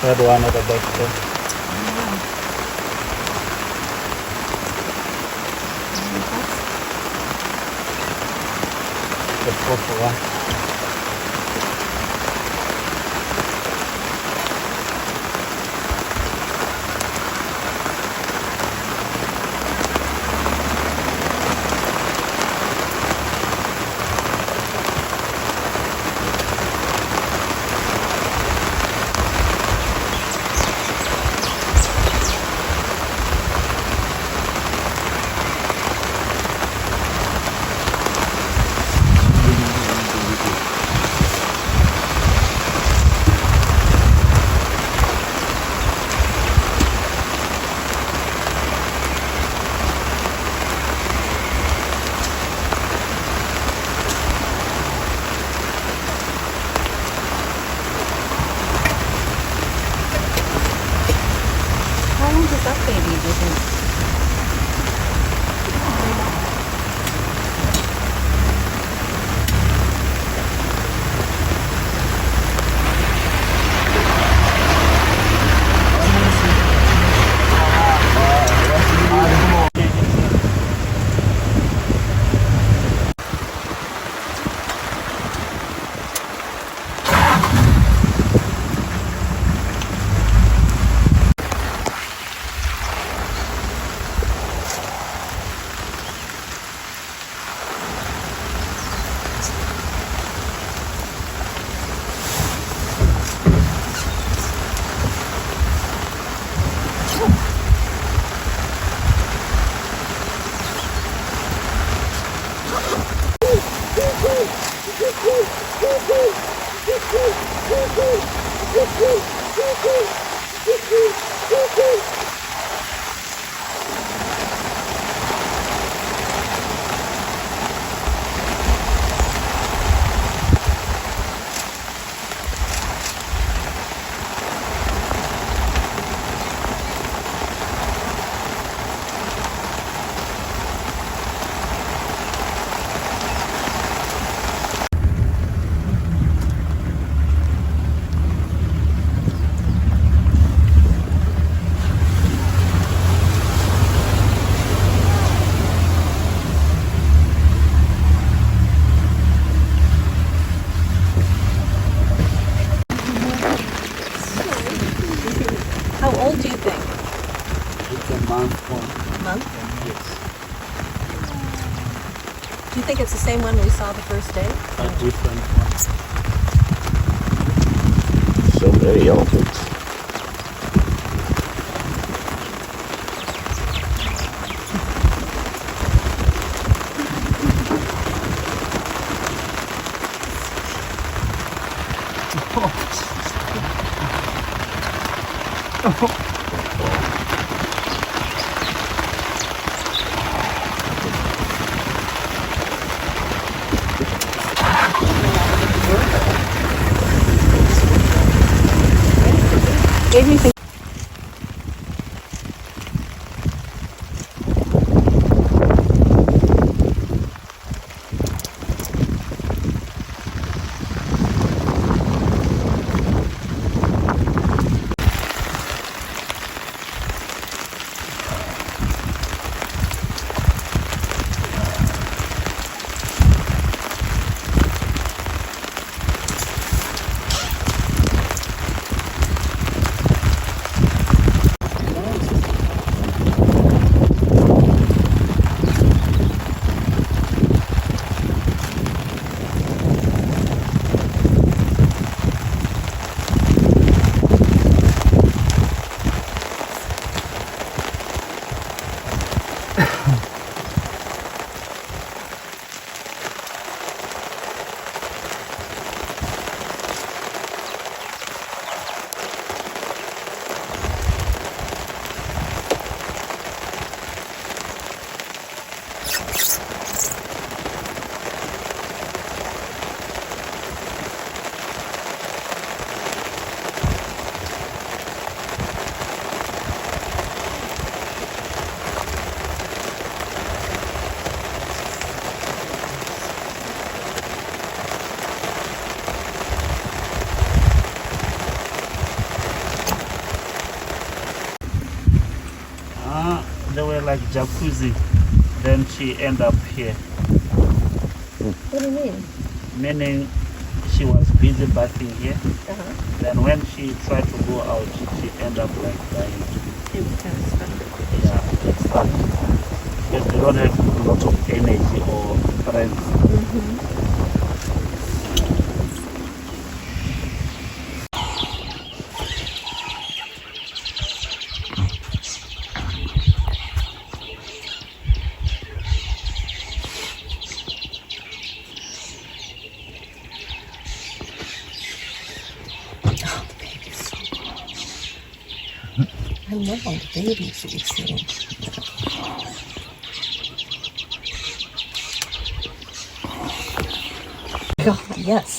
Had one at the back there. The purple one. How long does that baby, do you think? How old do you think? It's a month one. Month? Yes. Do you think it's the same one we saw the first day? A different one. So many elephants. Gave me things. like jacuzzi. Then she end up here. What do you mean? Meaning she was busy bathing here. Uh-huh. Then when she tried to go out, she end up like dying. It was kind of special. Yeah, it's like because they don't have a lot of energy or strength. Oh, the baby's so cool. I love all the babies that we've seen. God, yes.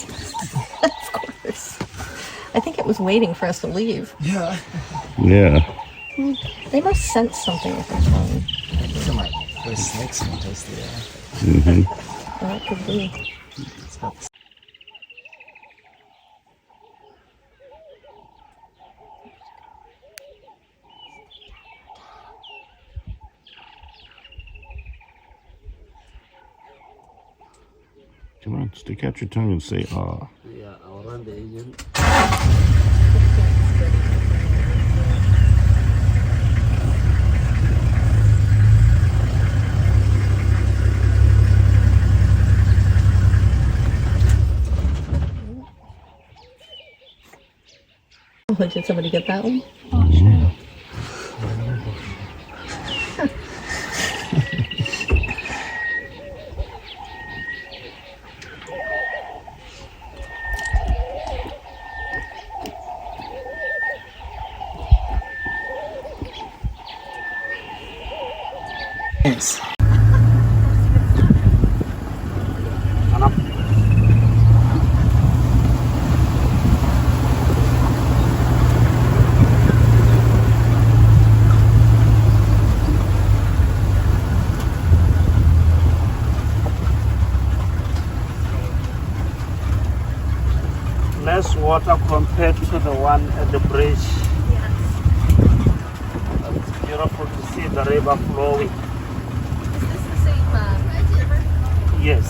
Of course. I think it was waiting for us to leave. Yeah. Yeah. They must sense something with their tongue. Some like those snakes can taste the air. Mm-hmm. That could be. It's got this. Come on, stick out your tongue and say ah. Yeah, I'll run the engine. Oh, did somebody get that one? Thanks. Less water compared to the one at the bridge. It's beautiful to see the river flowing. Is this the same river? Yes.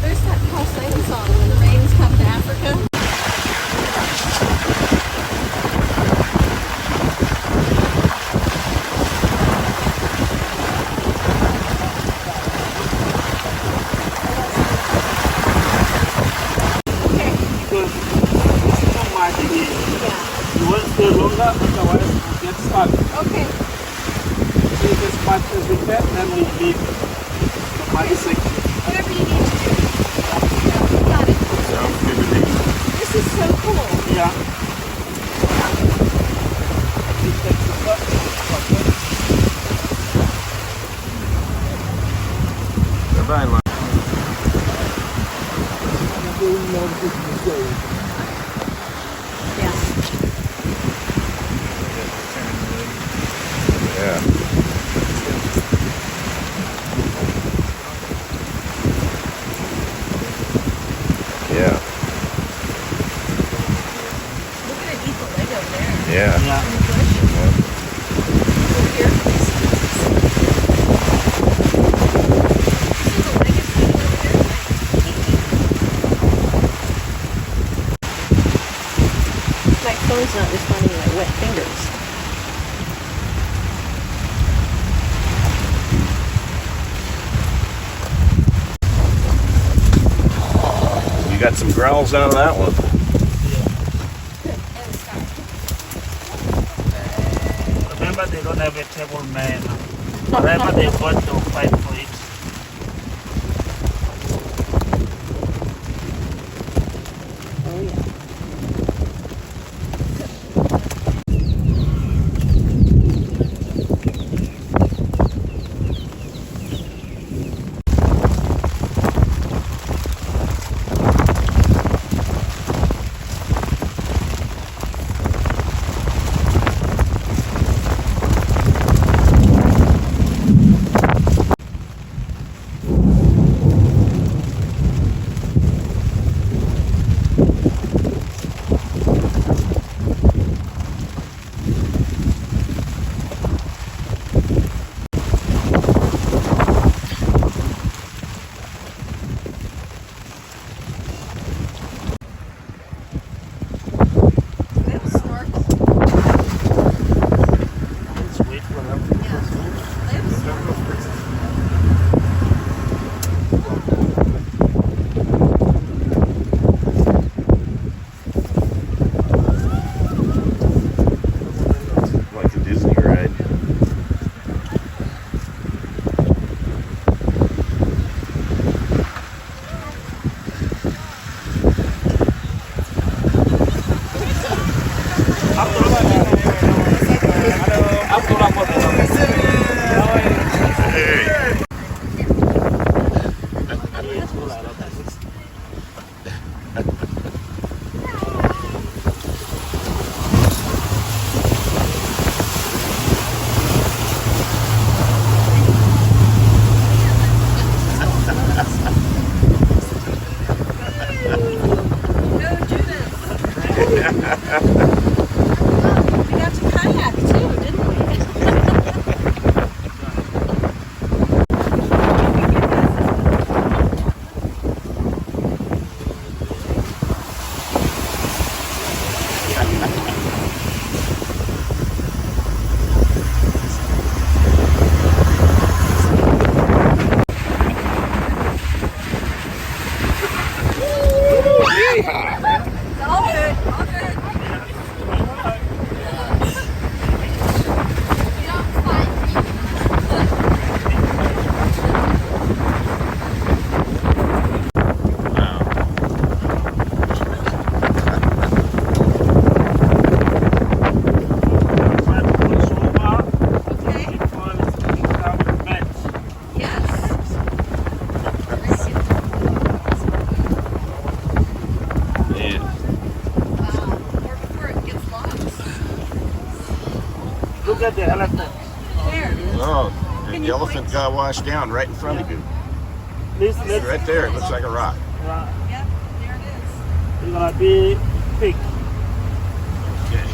There's that Paul Simon song, When the Rains Come to Africa. Because it's too much here. You won't stay longer, otherwise we'll get stuck. Okay. Take as much as we can, then we leave the muddy section. Whatever you need to do. Got it. Sounds good to me. This is so cool. Yeah. It takes a lot. Bye-bye, Lon. Yeah. Yeah. Yeah. Look at it eat the leg over there. Yeah. Yeah. In the bush. Over here. This is the leg it's eating over there. My phone's not responding to my wet fingers. You got some growls out of that one. Remember, they don't have a table man. Whatever they got, they'll fight for it. Look at the elephant. Oh, the elephant got washed down right in front of you. Please, It's right there. It looks like a rock. Yep, there it is. It's gonna be big. Okay.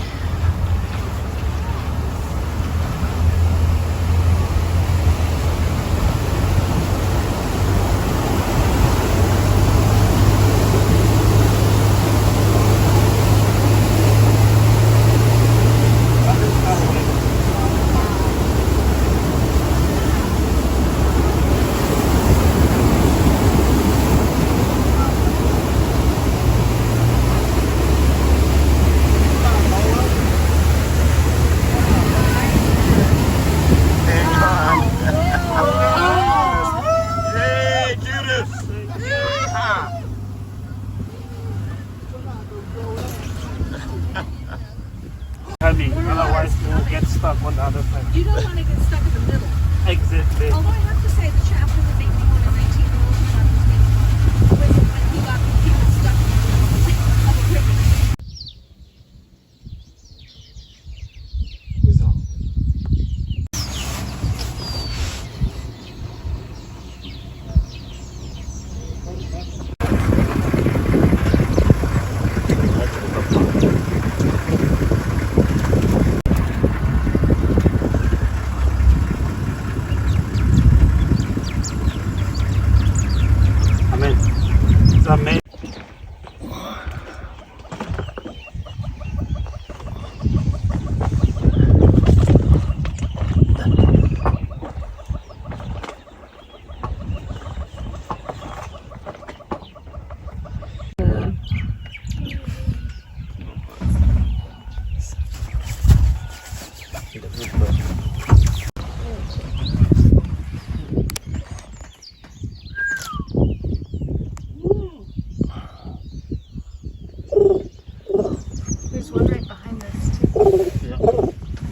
Hey, Judas! Coming, otherwise we'll get stuck on the other side. You don't want to get stuck in the middle. Exactly. Although I have to say, the chapter that made me want a 19-year-old was when he got the people stuck in the middle of a river. Amen. It's amazing. There's one right behind us, too.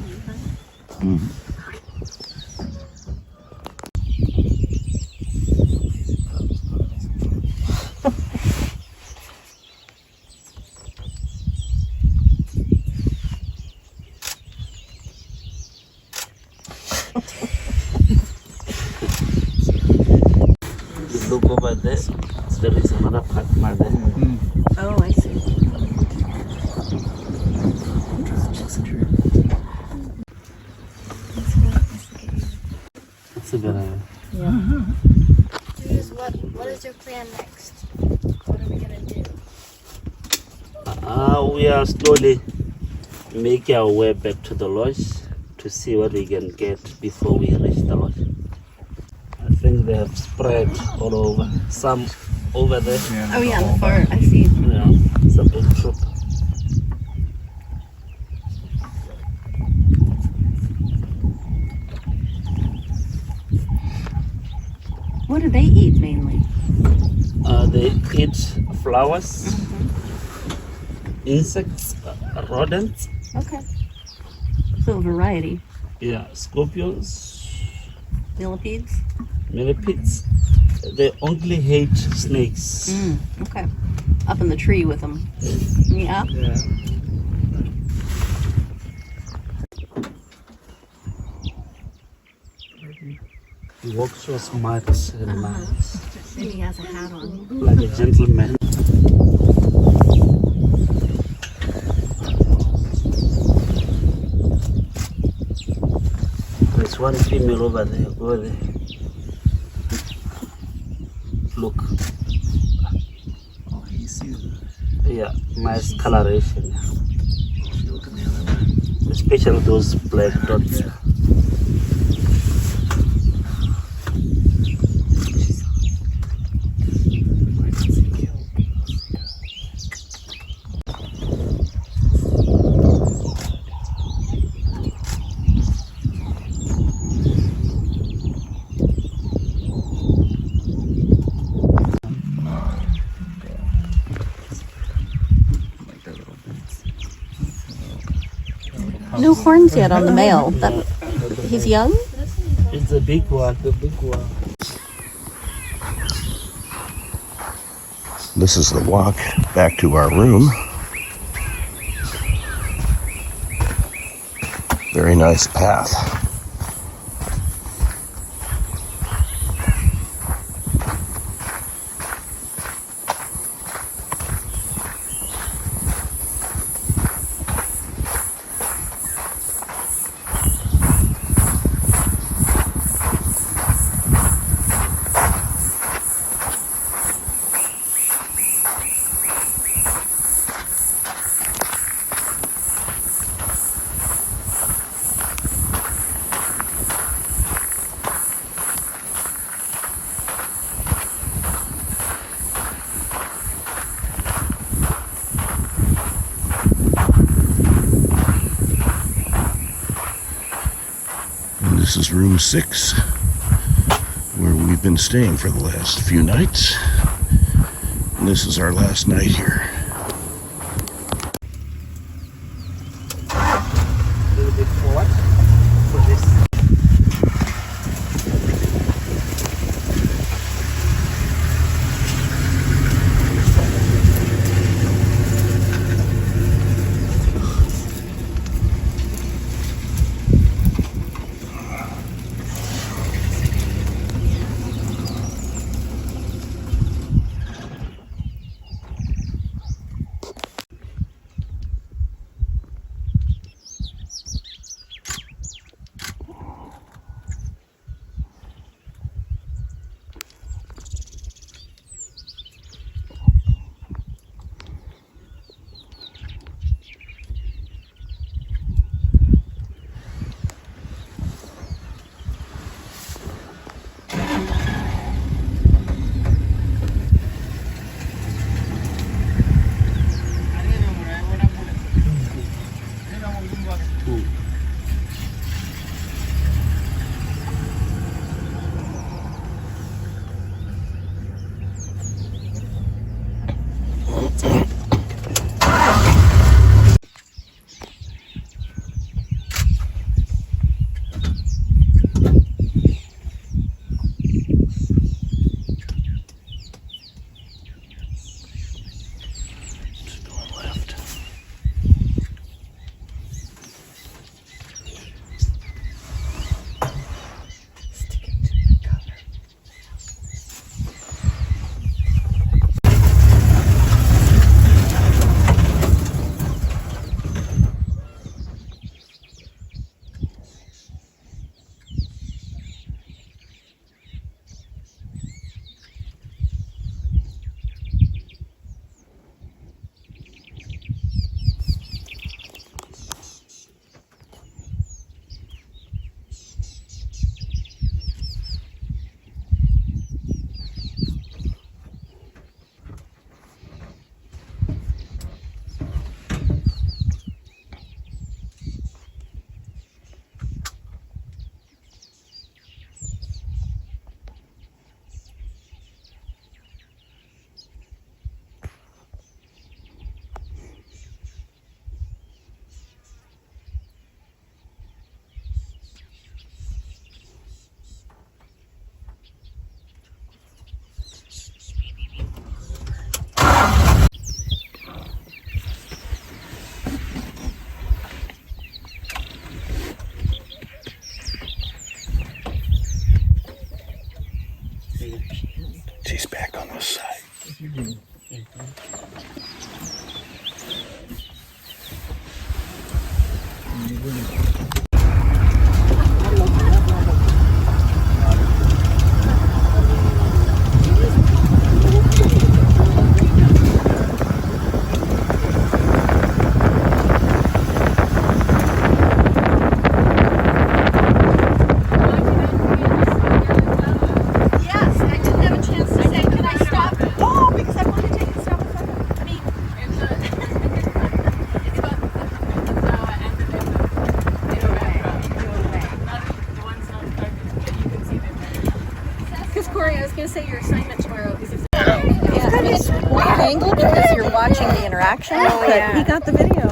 Look over there. There is another part there. Oh, I see. It's a good idea. Judas, what is your plan next? What are we gonna do? We are slowly making our way back to the lodge to see what we can get before we reach the lodge. I think they have spread all over. Some over there. Oh, yeah, on the far, I see. Yeah, it's a big troop. What do they eat mainly? They eat flowers, insects, rodents, Okay. So, variety. yeah, scorpions, Millipedes? millipedes. They only hate snakes. Okay. Up in the tree with them. Yeah. Yeah. He walks so smart and nice, Maybe he has a hat on. like a gentleman. There's one female over there. Over there. Look. Oh, he sees it. Yeah, nice coloration. She looking the other way. Especially those black dots. Like that little dance. No horns yet on the male. He's young? It's a big one. The big one. This is the walk back to our room. Very nice path. And this is room 6, where we've been staying for the last few nights. And this is our last night here. A little bit forward for this. She's back on this side. Yes, I didn't have a chance to say, can I stop? Oh, because I want to take a stop. I mean, because Corey, I was going to say your assignment tomorrow is It's weird angle because you're watching the interaction, but he got the video.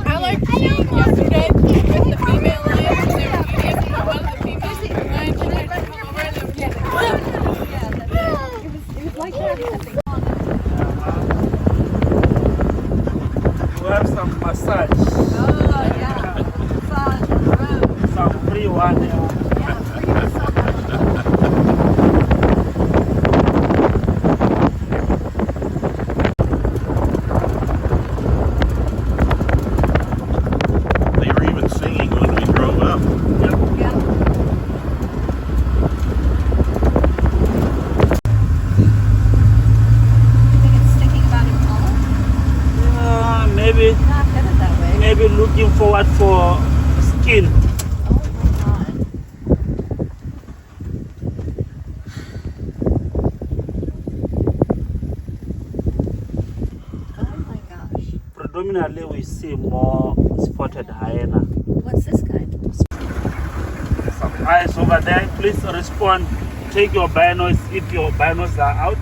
I like seeing yesterday with the female lions. They were eating one of the female lions and they'd come over and it was like that. You have some massage. Oh, yeah. Fun. one. They were even singing when we drove up. You think it's sticking about Impala? Maybe Not headed that way. maybe looking forward for skin. Oh my god. Oh my gosh. Predominantly we see more spotted hyena. What's this kind? Some eyes over there. Please respond. Take your binos if your binos are out.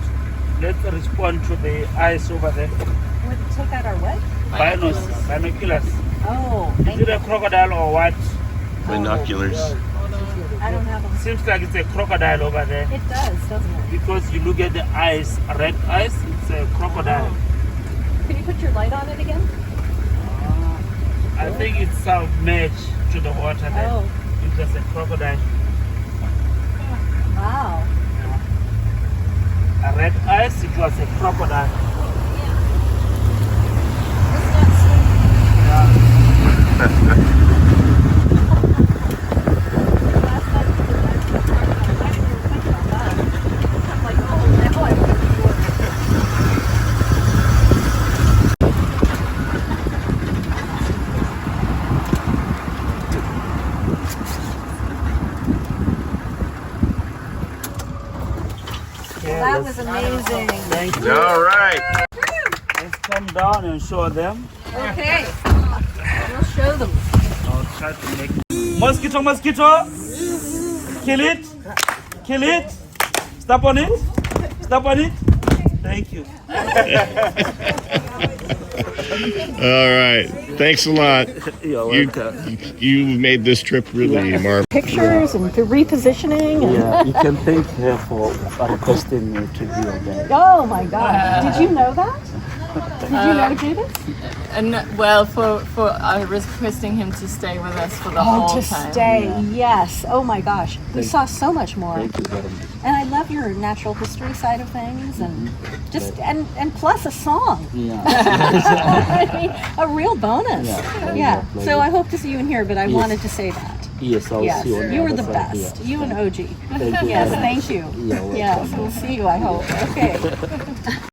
Let's respond to the eyes over there. Would take out our what? Binos, binoculars. Oh, Is it a crocodile or what? Binoculars. I don't have them. Seems like it's a crocodile over there. It does, doesn't it? Because you look at the eyes, red eyes, it's a crocodile. Can you put your light on it again? I think it's submerged to the water there. Oh, It's just a crocodile. wow. A red eyes, it was a crocodile. It's not Last time we did that, I didn't even think about that. I'm like, oh, now I want to do it. That was amazing. Thank you. All right. Let's come down and show them. Okay. We'll show them. I'll try to make mosquito, mosquito. Kill it. Kill it. Step on it. Step on it. Thank you. All right. Thanks a lot. You're You, welcome. you made this trip really marvelous. Pictures and repositioning. And, Yeah, you can thank her for requesting me to be your guide. oh my God. Did you know that? Did you know Judith? And well, for requesting him to stay with us for the whole To time. stay, yes. Oh my gosh. We saw so much more. Thank you very much. And I love your natural history side of things and just and plus a song. Yeah. A real bonus. Yeah. Yeah. Pleasure. So I hope to see you in here, but I wanted to say that. Yes, I'll Yes. see you on You were other the side. best. Yeah. You and OG. Thank you Yes, very thank you. You're welcome. Yes, we'll see you, I hope. Okay.